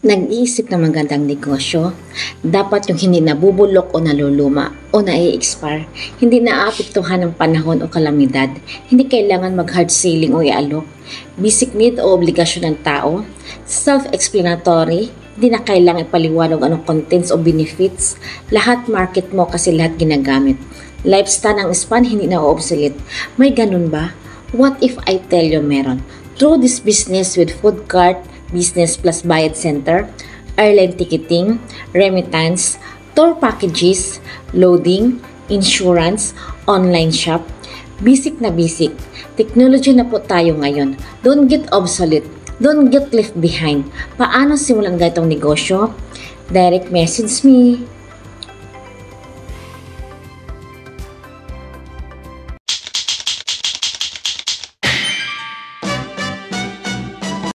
Nag-iisip ng magandang negosyo, dapat yung hindi nabubulok o naluluma o nai-expire, hindi naaapektuhan ng panahon o kalamidad, hindi kailangan mag-hard selling o ialok, basic need o obligasyon ng tao, self-explanatory, hindi na kailangan ipaliwanag anong contents o benefits, lahat market mo kasi lahat ginagamit. Lifespan ang span, hindi na obsolete. May ganun ba? What if I tell you meron? Through this business with food cart, business plus bayad center, airline ticketing, remittance, tour packages, loading, insurance, online shop, basic na basic. Technology na po tayo ngayon. Don't get obsolete. Don't get left behind. Paano simulan ganitong negosyo? Direct message me.